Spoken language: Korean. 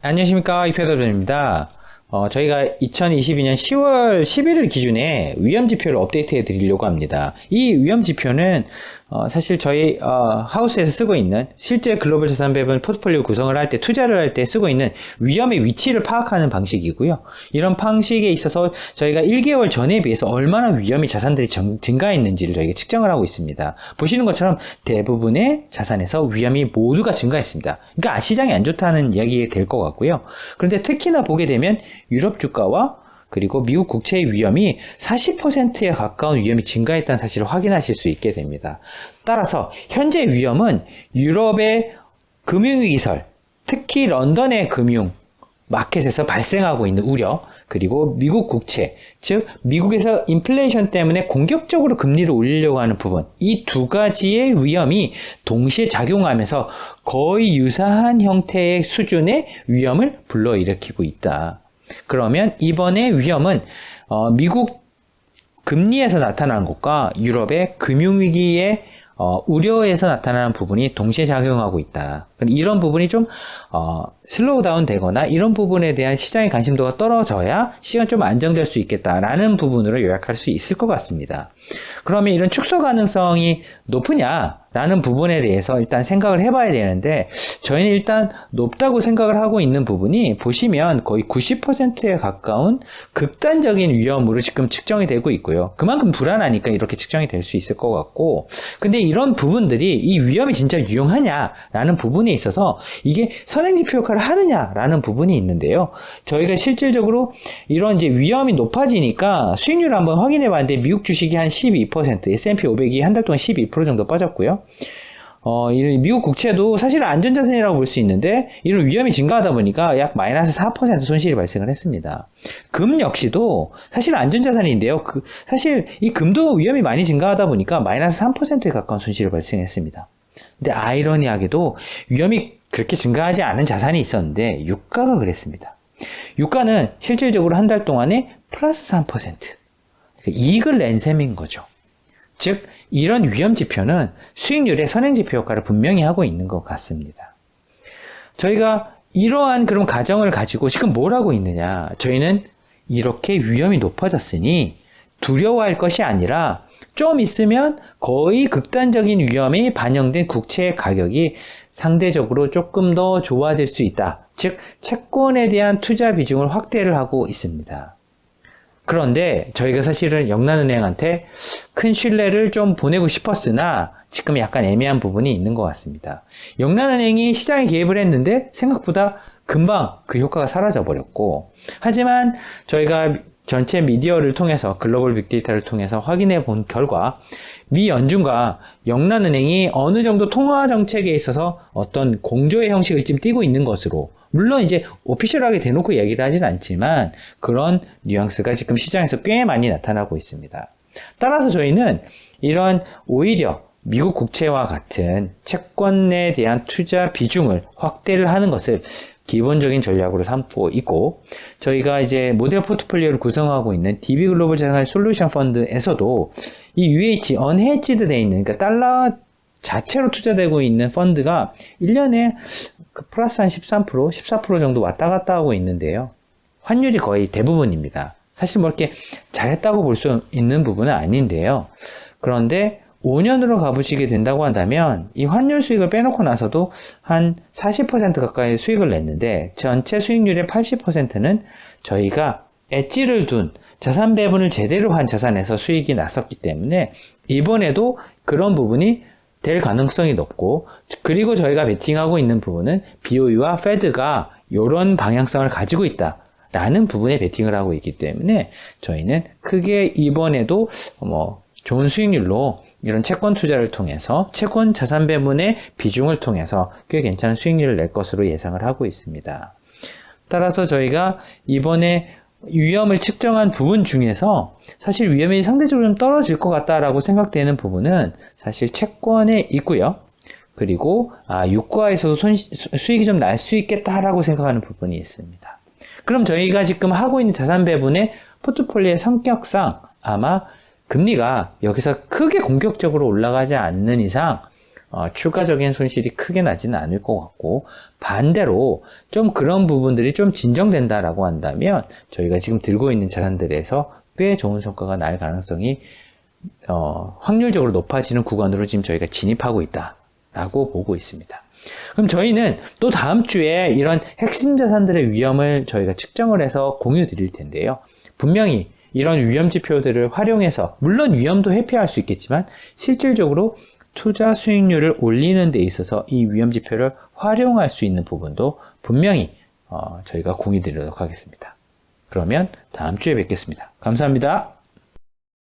안녕하십니까, 이표더입니다. 저희가 2022년 10월 11일 기준에 위험지표를 업데이트해 드리려고 합니다. 이 위험지표는 사실 저희 하우스에서 쓰고 있는 실제 글로벌 자산 배분 포트폴리오 구성을 할 때, 투자를 할 때 쓰고 있는 위험의 위치를 파악하는 방식이고요. 이런 방식에 있어서 저희가 1개월 전에 비해서 얼마나 위험이 자산들이 증가했는지를 저희가 측정을 하고 있습니다. 보시는 것처럼 대부분의 자산에서 위험이 모두가 증가했습니다. 그러니까 시장이 안 좋다는 이야기가 될 것 같고요. 그런데 특히나 보게 되면 유럽 주가와 그리고 미국 국채의 위험이 40%에 가까운 위험이 증가했다는 사실을 확인하실 수 있게 됩니다. 따라서 현재 위험은 유럽의 금융위기설, 특히 런던의 금융 마켓에서 발생하고 있는 우려, 그리고 미국 국채, 즉 미국에서 인플레이션 때문에 공격적으로 금리를 올리려고 하는 부분, 이 두 가지의 위험이 동시에 작용하면서 거의 유사한 형태의 수준의 위험을 불러일으키고 있다. 그러면 이번에 위험은 미국 금리에서 나타나는 것과 유럽의 금융위기의 우려에서 나타나는 부분이 동시에 작용하고 있다. 이런 부분이 좀 슬로우 다운 되거나 이런 부분에 대한 시장의 관심도가 떨어져야 시간 좀 안정될 수 있겠다라는 부분으로 요약할 수 있을 것 같습니다. 그러면 이런 축소 가능성이 높으냐라는 부분에 대해서 일단 생각을 해봐야 되는데, 저희는 일단 높다고 생각을 하고 있는 부분이 보시면 거의 90%에 가까운 극단적인 위험으로 지금 측정이 되고 있고요. 그만큼 불안하니까 이렇게 측정이 될 수 있을 것 같고, 근데 이런 부분들이 이 위험이 진짜 유용하냐라는 부분에 있어서 이게 선행지표 역할을 하느냐라는 부분이 있는데요. 저희가 실질적으로 이런 이제 위험이 높아지니까 수익률을 한번 확인해 봤는데, 미국 주식이 한 12%, S&P 500이 한 달 동안 12% 정도 빠졌고요. 미국 국채도 사실 안전자산이라고 볼 수 있는데, 이런 위험이 증가하다 보니까 약 마이너스 4% 손실이 발생을 했습니다. 금 역시도 사실 안전자산인데요. 사실 이 금도 위험이 많이 증가하다 보니까 마이너스 3%에 가까운 손실을 발생했습니다. 근데 아이러니하게도 위험이 그렇게 증가하지 않은 자산이 있었는데, 유가가 그랬습니다. 유가는 실질적으로 한 달 동안에 플러스 3%. 이익을 낸 셈인 거죠. 즉, 이런 위험 지표는 수익률의 선행지표 역할을 분명히 하고 있는 것 같습니다. 저희가 이러한 그런 가정을 가지고 지금 뭘 하고 있느냐. 저희는 이렇게 위험이 높아졌으니 두려워할 것이 아니라 좀 있으면 거의 극단적인 위험이 반영된 국채의 가격이 상대적으로 조금 더 좋아질 수 있다. 즉, 채권에 대한 투자 비중을 확대를 하고 있습니다. 그런데 저희가 사실은 영란은행한테 큰 신뢰를 좀 보내고 싶었으나 지금 약간 애매한 부분이 있는 것 같습니다. 영란은행이 시장에 개입을 했는데 생각보다 금방 그 효과가 사라져 버렸고, 하지만 저희가 전체 미디어를 통해서, 글로벌 빅데이터를 통해서 확인해 본 결과 미 연준과 영란은행이 어느 정도 통화 정책에 있어서 어떤 공조의 형식을 지금 띠고 있는 것으로, 물론 이제 오피셜하게 대놓고 얘기를 하진 않지만 그런 뉘앙스가 지금 시장에서 꽤 많이 나타나고 있습니다. 따라서 저희는 이런 오히려 미국 국채와 같은 채권에 대한 투자 비중을 확대를 하는 것을 기본적인 전략으로 삼고 있고, 저희가 이제 모델 포트폴리오를 구성하고 있는 DB 글로벌 자산 솔루션 펀드에서도 이 UH 언헤지드 돼 있는, 그러니까 달러 자체로 투자되고 있는 펀드가 1년에 플러스 한 13%, 14% 정도 왔다 갔다 하고 있는데요. 환율이 거의 대부분입니다. 사실 뭐 이렇게 잘했다고 볼 수 있는 부분은 아닌데요. 그런데 5년으로 가보시게 된다고 한다면 이 환율 수익을 빼놓고 나서도 한 40% 가까이 수익을 냈는데, 전체 수익률의 80%는 저희가 엣지를 둔 자산 배분을 제대로 한 자산에서 수익이 났었기 때문에 이번에도 그런 부분이 될 가능성이 높고, 그리고 저희가 베팅하고 있는 부분은 BOE와 페드가 이런 방향성을 가지고 있다라는 부분에 베팅을 하고 있기 때문에 저희는 크게 이번에도 좋은 수익률로 이런 채권 투자를 통해서, 채권 자산 배분의 비중을 통해서 꽤 괜찮은 수익률을 낼 것으로 예상을 하고 있습니다. 따라서 저희가 이번에 위험을 측정한 부분 중에서 사실 위험이 상대적으로 좀 떨어질 것 같다라고 생각되는 부분은 사실 채권에 있고요. 그리고 유가에서도 수익이 좀 날 수 있겠다라고 생각하는 부분이 있습니다. 그럼 저희가 지금 하고 있는 자산 배분의 포트폴리오의 성격상 아마 금리가 여기서 크게 공격적으로 올라가지 않는 이상 추가적인 손실이 크게 나지는 않을 것 같고, 반대로 좀 그런 부분들이 좀 진정된다라고 한다면 저희가 지금 들고 있는 자산들에서 꽤 좋은 성과가 날 가능성이 확률적으로 높아지는 구간으로 지금 저희가 진입하고 있다라고 보고 있습니다. 그럼 저희는 또 다음 주에 이런 핵심 자산들의 위험을 저희가 측정을 해서 공유 드릴 텐데요. 분명히 이런 위험 지표들을 활용해서 물론 위험도 회피할 수 있겠지만 실질적으로 투자 수익률을 올리는 데 있어서 이 위험 지표를 활용할 수 있는 부분도 분명히 저희가 공유 드리도록 하겠습니다. 그러면 다음 주에 뵙겠습니다. 감사합니다.